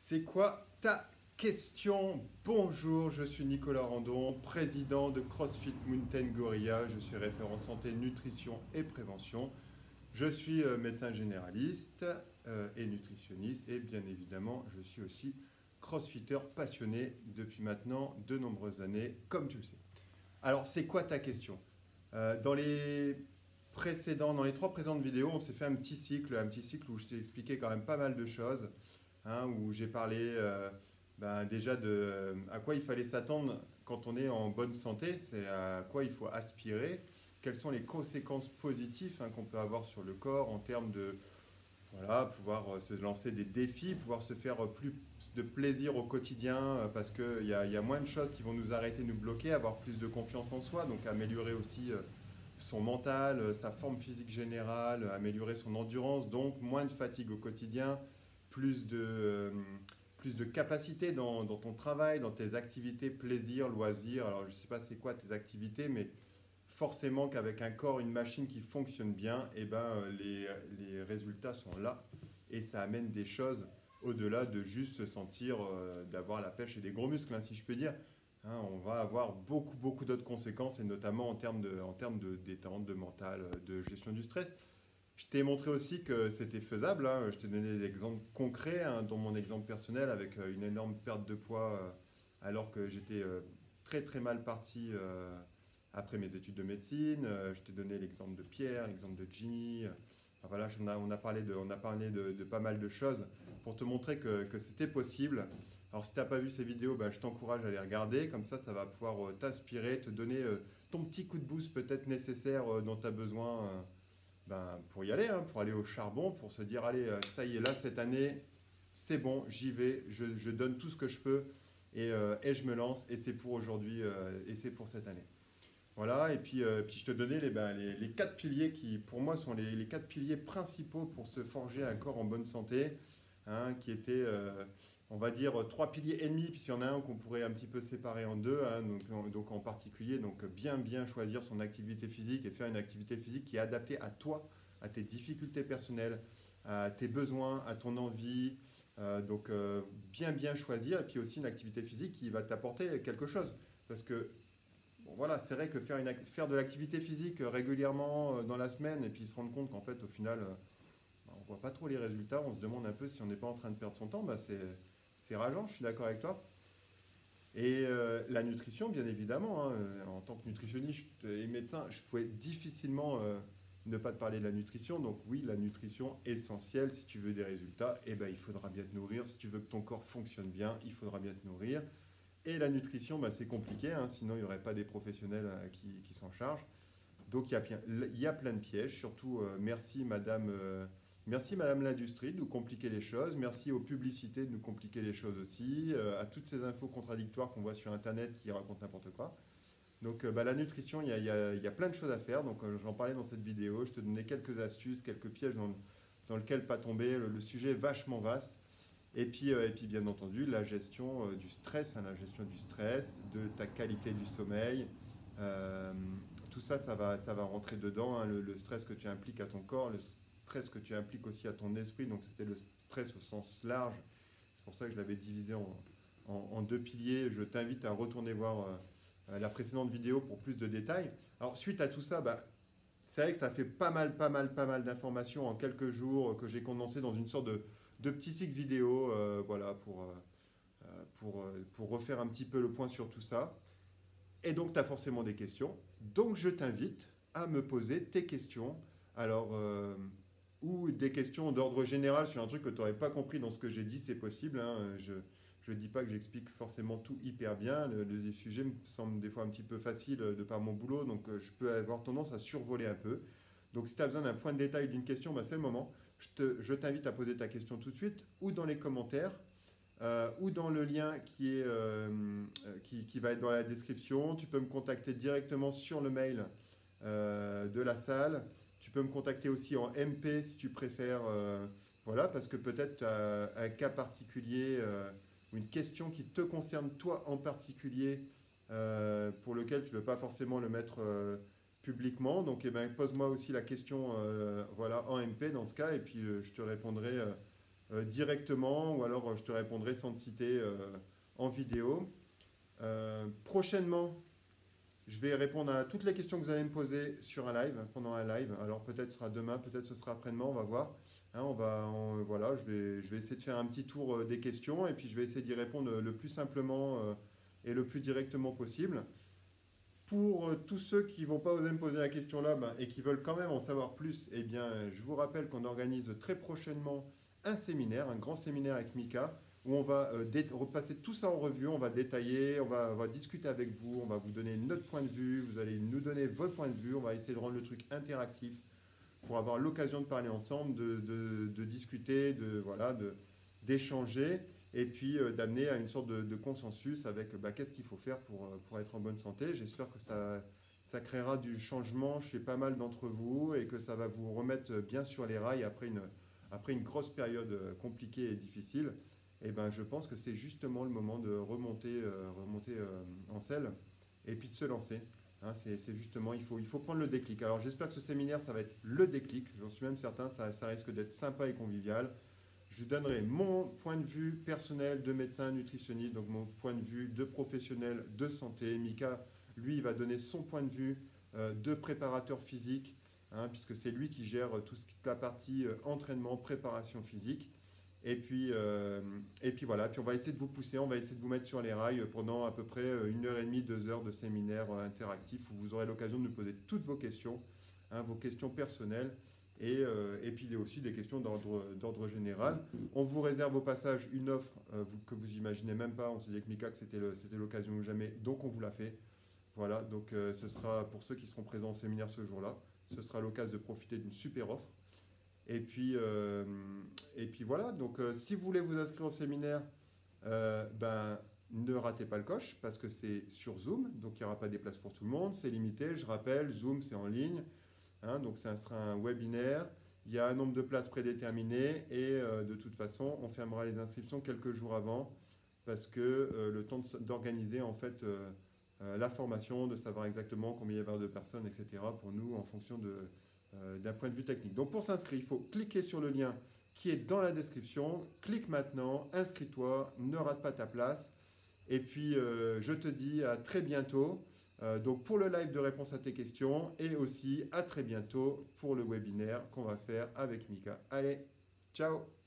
C'est quoi ta question? Bonjour, je suis Nicolas Randon, président de CrossFit Mountain Gorilla. Je suis référent santé, nutrition et prévention. Je suis médecin généraliste et nutritionniste et bien évidemment, je suis aussi crossfitter passionné depuis maintenant de nombreuses années, comme tu le sais. Alors, c'est quoi ta question? Dans les trois précédentes vidéos, on s'est fait un petit cycle où je t'ai expliqué quand même pas mal de choses, hein, où j'ai parlé déjà de à quoi il fallait s'attendre quand on est en bonne santé, c'est à quoi il faut aspirer, quelles sont les conséquences positives, hein, qu'on peut avoir sur le corps en termes de voilà, pouvoir se lancer des défis, pouvoir se faire plus de plaisir au quotidien parce qu'il y a moins de choses qui vont nous arrêter, nous bloquer, avoir plus de confiance en soi, donc améliorer aussi son mental, sa forme physique générale, améliorer son endurance, donc moins de fatigue au quotidien, plus de, euh, plus de capacité dans ton travail, dans tes activités, plaisir, loisirs. Alors je ne sais pas c'est quoi tes activités, mais forcément qu'avec un corps, une machine qui fonctionne bien, eh ben, les résultats sont là et ça amène des choses au-delà de juste se sentir, d'avoir la pêche et des gros muscles, hein, si je peux dire. Hein, on va avoir beaucoup d'autres conséquences et notamment en termes de détente, de mental, de gestion du stress. Je t'ai montré aussi que c'était faisable, hein. Je t'ai donné des exemples concrets, hein, dont mon exemple personnel avec une énorme perte de poids alors que j'étais très mal parti après mes études de médecine. Je t'ai donné l'exemple de Pierre, l'exemple de Ginny. Enfin, voilà, on a parlé de pas mal de choses pour te montrer que c'était possible. Alors si tu n'as pas vu ces vidéos, bah, je t'encourage à les regarder. Comme ça va pouvoir t'inspirer, te donner ton petit coup de boost peut-être nécessaire dont tu as besoin. Pour y aller, hein, pour aller au charbon, pour se dire, allez, ça y est, là, cette année, c'est bon, j'y vais, je donne tout ce que je peux et je me lance, et c'est pour aujourd'hui, et c'est pour cette année. Voilà, et puis je te donnais les quatre piliers qui, pour moi, sont les quatre piliers principaux pour se forger un corps en bonne santé, hein, qui étaient, on va dire, trois piliers ennemis, puis il y en a un qu'on pourrait un petit peu séparer en deux, hein, donc en particulier, donc bien choisir son activité physique et faire une activité physique qui est adaptée à toi, à tes difficultés personnelles, à tes besoins, à ton envie, bien choisir, et puis aussi une activité physique qui va t'apporter quelque chose, parce que bon, voilà, c'est vrai que faire de l'activité physique régulièrement dans la semaine et puis se rendre compte qu'en fait, au final, on voit pas trop les résultats, on se demande un peu si on n'est pas en train de perdre son temps, c'est rageant, je suis d'accord avec toi. Et la nutrition, bien évidemment, hein, en tant que nutritionniste et médecin, je pouvais difficilement ne pas te parler de la nutrition. Donc oui, la nutrition essentielle, si tu veux des résultats, eh ben, il faudra bien te nourrir. Si tu veux que ton corps fonctionne bien, il faudra bien te nourrir. Et la nutrition, c'est compliqué, hein, sinon il n'y aurait pas des professionnels qui s'en chargent. Donc il y a plein de pièges, surtout merci Madame l'Industrie de nous compliquer les choses, merci aux publicités de nous compliquer les choses aussi, à toutes ces infos contradictoires qu'on voit sur Internet qui racontent n'importe quoi. Donc la nutrition, il y a plein de choses à faire, donc j'en parlais dans cette vidéo, je te donnais quelques astuces, quelques pièges dans lesquels pas tomber, le sujet est vachement vaste. Et puis bien entendu, la gestion du stress, hein, la gestion du stress, de ta qualité du sommeil. euh, Tout ça, ça va rentrer dedans, hein, le stress que tu impliques à ton corps, le stress que tu impliques aussi à ton esprit. Donc c'était le stress au sens large. C'est pour ça que je l'avais divisé en deux piliers. Je t'invite à retourner voir la précédente vidéo pour plus de détails. Alors suite à tout ça, c'est vrai que ça fait pas mal d'informations en quelques jours que j'ai condensé dans une sorte de petit cycle vidéo, voilà, pour refaire un petit peu le point sur tout ça. Et donc, tu as forcément des questions. Donc, je t'invite à me poser tes questions. Alors, ou des questions d'ordre général sur un truc que tu n'aurais pas compris dans ce que j'ai dit, c'est possible, hein. Je ne dis pas que j'explique forcément tout hyper bien. Les sujets me semblent des fois un petit peu faciles de par mon boulot, donc je peux avoir tendance à survoler un peu. Donc si tu as besoin d'un point de détail d'une question, c'est le moment. Je t'invite à poser ta question tout de suite, ou dans les commentaires, ou dans le lien qui va être dans la description. Tu peux me contacter directement sur le mail de la salle. Tu peux me contacter aussi en MP si tu préfères. Voilà, parce que peut-être tu as un cas particulier ou une question qui te concerne toi en particulier pour lequel tu ne veux pas forcément le mettre publiquement. Donc pose-moi aussi la question voilà, en MP dans ce cas et puis je te répondrai directement ou alors je te répondrai sans te citer en vidéo. Prochainement, je vais répondre à toutes les questions que vous allez me poser sur un live, pendant un live. Alors peut-être ce sera demain, peut-être ce sera après-demain, on va voir. Hein, voilà, je vais essayer de faire un petit tour des questions et puis je vais essayer d'y répondre le plus simplement et le plus directement possible. Pour tous ceux qui ne vont pas oser me poser la question là et qui veulent quand même en savoir plus, eh bien, je vous rappelle qu'on organise très prochainement un séminaire, un grand séminaire avec Mika, où on va repasser tout ça en revue, on va détailler, on va discuter avec vous, on va vous donner notre point de vue, vous allez nous donner votre point de vue, on va essayer de rendre le truc interactif pour avoir l'occasion de parler ensemble, de discuter, d'échanger et puis d'amener à une sorte de consensus avec qu'est-ce qu'il faut faire pour être en bonne santé. J'espère que ça créera du changement chez pas mal d'entre vous et que ça va vous remettre bien sur les rails après une grosse période compliquée et difficile. Et ben, je pense que c'est justement le moment de remonter en selle et puis de se lancer. Hein, c'est justement, il faut prendre le déclic. Alors j'espère que ce séminaire, ça va être le déclic. J'en suis même certain, ça risque d'être sympa et convivial. Je donnerai mon point de vue personnel de médecin nutritionniste, donc mon point de vue de professionnel de santé. Mika, lui, il va donner son point de vue de préparateur physique, hein, puisque c'est lui qui gère toute la partie entraînement, préparation physique. Et puis voilà, puis on va essayer de vous pousser, on va essayer de vous mettre sur les rails pendant à peu près 1 h 30, 2 heures de séminaire interactif où vous aurez l'occasion de nous poser toutes vos questions, hein, vos questions personnelles et puis aussi des questions d'ordre général. On vous réserve au passage une offre que vous imaginez même pas. On s'est dit avec Mika que c'était l'occasion ou jamais, donc on vous l'a fait. Voilà, donc ce sera pour ceux qui seront présents au séminaire ce jour-là, ce sera l'occasion de profiter d'une super offre. Et puis voilà, donc si vous voulez vous inscrire au séminaire, ne ratez pas le coche parce que c'est sur Zoom, donc il n'y aura pas des places pour tout le monde, c'est limité, je rappelle, Zoom c'est en ligne, hein, donc ça sera un webinaire, il y a un nombre de places prédéterminé et de toute façon on fermera les inscriptions quelques jours avant parce que le temps d'organiser en fait la formation, de savoir exactement combien il y avoir de personnes, etc. pour nous en fonction d'un point de vue technique. Donc pour s'inscrire, il faut cliquer sur le lien qui est dans la description. Clique maintenant, inscris-toi, ne rate pas ta place. Et puis je te dis à très bientôt donc pour le live de réponse à tes questions et aussi à très bientôt pour le webinaire qu'on va faire avec Mika. Allez, ciao!